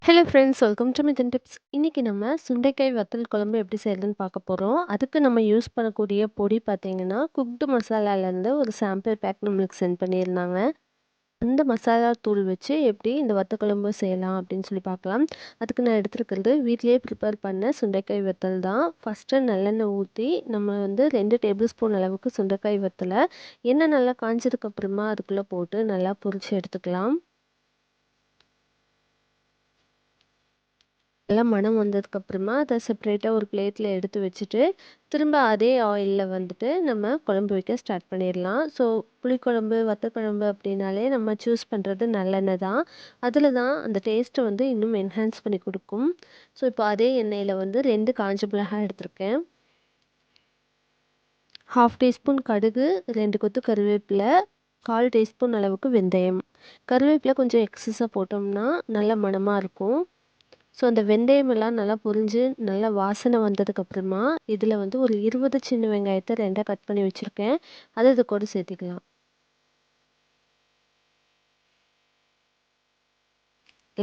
Hello friends, welcome to மிதன் tips. இன்னைக்கு நம்ம சுண்டைக்காய் வத்தல் குழம்பு எப்படி செய்யறதுன்னு பார்க்க போகிறோம். அதுக்கு நம்ம யூஸ் பண்ணக்கூடிய பொடி பார்த்தீங்கன்னா, குக்டு மசாலாலேருந்து ஒரு சாம்பிள் பேக் நம்மளுக்கு சென்ட் பண்ணியிருந்தாங்க. அந்த மசாலா தூள் வச்சு எப்படி இந்த வத்த குழம்பு செய்யலாம் அப்படின்னு சொல்லி பார்க்கலாம். அதுக்கு நான் எடுத்துருக்கிறது வீட்டிலேயே ப்ரிப்பேர் பண்ண சுண்டைக்காய் வத்தல் தான். ஃபஸ்ட்டு நல்லெண்ணெய் ஊற்றி நம்ம 2 டேபிள் ஸ்பூன் அளவுக்கு சுண்டைக்காய் வத்தலை எண்ணெய் நல்லா காஞ்சதுக்கப்புறமா அதுக்குள்ளே போட்டு நல்லா பொரிச்சு எடுத்துக்கலாம். நல்லா மணம் வந்ததுக்கப்புறமா அதை செப்பரேட்டாக ஒரு பிளேட்டில் எடுத்து வச்சுட்டு திரும்ப அதே ஆயிலில் நம்ம குழம்பு வைக்க ஸ்டார்ட் பண்ணிடலாம். ஸோ புளிக்குழம்பு வத்தக்குழம்பு அப்படின்னாலே நம்ம சூஸ் பண்ணுறது நல்லெண்ணெய் தான். அதில் தான் அந்த டேஸ்ட்டை இன்னும் என்ஹான்ஸ் பண்ணி கொடுக்கும். ஸோ இப்போ அதே எண்ணெயில் 2 காஞ்ச மிளகாய் எடுத்திருக்கேன், 1/2 டீஸ்பூன் கடுகு, 2 கொத்து கருவேப்பிலை, 1/4 டீஸ்பூன் அளவுக்கு வெந்தயம். கருவேப்பிலை கொஞ்சம் எக்ஸஸாக போட்டோம்னா நல்ல மணமாக இருக்கும். ஸோ அந்த வெந்தயம் எல்லாம் நல்லா பொரிஞ்சு நல்லா வாசனை வந்ததுக்கப்புறமா இதில் ஒரு 20 சின்ன வெங்காயத்தை 2 கட் பண்ணி வச்சுருக்கேன். அதை இது கூட சேர்த்திக்கலாம்.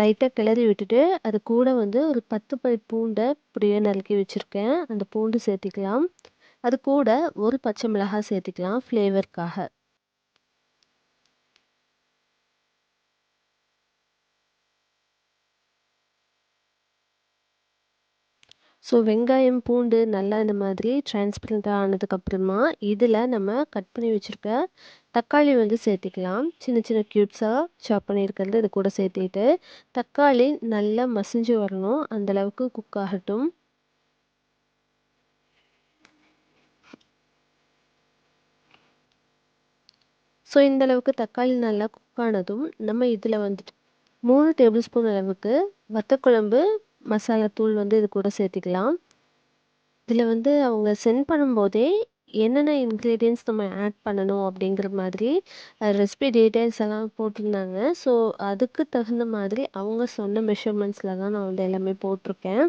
லைட்டாக கிளறி விட்டுட்டு அது கூட ஒரு 10 பல் பூண்டை இப்படியே நறுக்கி வச்சுருக்கேன், அந்த பூண்டு சேர்த்திக்கலாம். அது கூட ஒரு பச்சை மிளகாய் சேர்த்திக்கலாம் ஃப்ளேவருக்காக. ஸோ வெங்காயம் பூண்டு நல்லா இந்த மாதிரி டிரான்ஸ்பரண்ட்டாக ஆனதுக்கப்புறமா இதில் நம்ம கட் பண்ணி வச்சுருக்க தக்காளி சேர்த்திக்கலாம். சின்ன சின்ன க்யூப்ஸாக சாப் பண்ணியிருக்கிறது இது கூட சேர்த்திட்டு தக்காளி நல்லா மசிஞ்சு வரணும், அந்தளவுக்கு குக் ஆகட்டும். ஸோ இந்தளவுக்கு தக்காளி நல்லா குக் ஆனதும் நம்ம இதில் 3 டேபிள் ஸ்பூன் அளவுக்கு வத்தக்குழம்பு மசாலா தூள் இது கூட சேர்த்திக்கலாம். இதில் அவங்க சென்ட் பண்ணும்போதே என்னென்ன இன்க்ரீடியன்ட்ஸ் நம்ம ஆட் பண்ணணும் அப்படிங்கிற மாதிரி ரெசிபி டீட்டெயில்ஸ் எல்லாம் போட்டிருந்தாங்க. ஸோ அதுக்கு தகுந்த மாதிரி அவங்க சொன்ன மெஷர்மெண்ட்ஸில் தான் நான் எல்லாமே போட்டிருக்கேன்.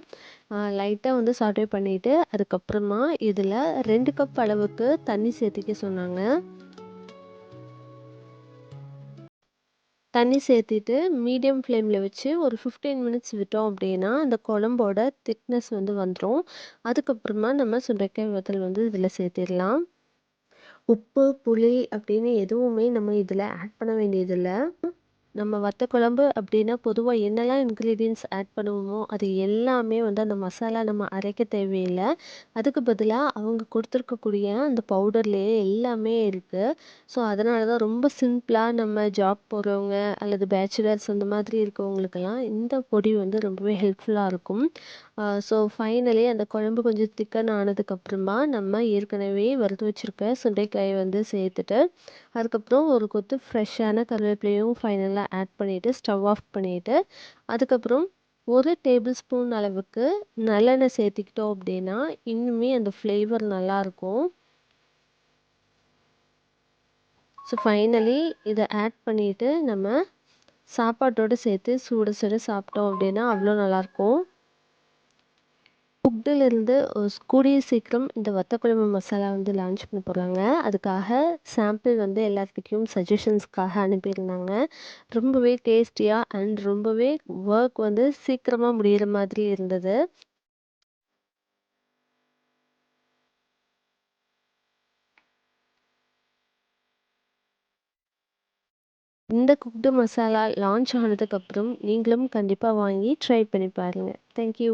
லைட்டாக சாட்டே பண்ணிவிட்டு அதுக்கப்புறமா இதில் 2 கப் அளவுக்கு தண்ணி சேர்த்திக்க சொன்னாங்க. தண்ணி சேர்த்திட்டு மீடியம் ஃப்ளேமில் வச்சு ஒரு 15 மினிட்ஸ் விட்டோம் அப்படின்னா அந்த குழம்போட திக்னஸ் வந்துடும். அதுக்கப்புறமா நம்ம சுண்டைக்காய் வத்தல் இதில் சேர்த்திடலாம். உப்பு புளி அப்படின்னு எதுவுமே நம்ம இதில் ஆட் பண்ண வேண்டியதில்லை. நம்ம வத்த குழம்பு அப்படின்னா பொதுவாக என்னெல்லாம் இன்க்ரீடியன்ட்ஸ் ஆட் பண்ணுவோமோ அது எல்லாமே அந்த மசாலா நம்ம அரைக்க தேவையில்லை. அதுக்கு பதிலாக அவங்க கொடுத்துருக்கக்கூடிய அந்த பவுடர்லேயே எல்லாமே இருக்குது. ஸோ அதனால தான் ரொம்ப சிம்பிளாக நம்ம ஜாப் போகிறவங்க அல்லது பேச்சுலர்ஸ் அந்த மாதிரி இருக்கவங்களுக்கெல்லாம் இந்த பொடி ரொம்பவே ஹெல்ப்ஃபுல்லாக இருக்கும். ஸோ ஃபைனலி அந்த குழம்பு கொஞ்சம் திக்கன் ஆனதுக்கப்புறமா நம்ம ஏற்கனவே வறுத்து வச்சுருக்க சுண்டைக்காயை சேர்த்துட்டு அதுக்கப்புறம் ஒரு கொத்து ஃப்ரெஷ்ஷான கருவேப்பிலையும் ஃபைனலாக ஆட் பண்ணிவிட்டு ஸ்டவ் ஆஃப் பண்ணிவிட்டு அதுக்கப்புறம் ஒரு டேபிள் ஸ்பூன் அளவுக்கு நல்லெண்ணெய் சேர்த்திக்கிட்டோம் அப்படின்னா இன்னுமே அந்த ஃப்ளேவர் நல்லாயிருக்கும். ஸோ ஃபைனலி இதை ஆட் பண்ணிவிட்டு நம்ம சாப்பாட்டோடு சேர்த்து சுட சுட சாப்பிட்டோம் அப்படின்னா அவ்வளோ நல்லாயிருக்கும். குக்டிலிருந்து கூடிய சீக்கிரம் இந்த வத்தக்குழம்பு மசாலா லான்ச் பண்ண போகிறாங்க. அதுக்காக சாம்பிள் எல்லாத்துக்கும் சஜஷன்ஸ்க்காக அனுப்பியிருந்தாங்க. ரொம்பவே டேஸ்டியாக அண்ட் ரொம்பவே ஒர்க் சீக்கிரமாக முடிகிற மாதிரி இருந்தது. இந்த குக்டு மசாலா லான்ச் ஆனதுக்கப்புறம் நீங்களும் கண்டிப்பாக வாங்கி ட்ரை பண்ணி பாருங்கள். தேங்க்யூ.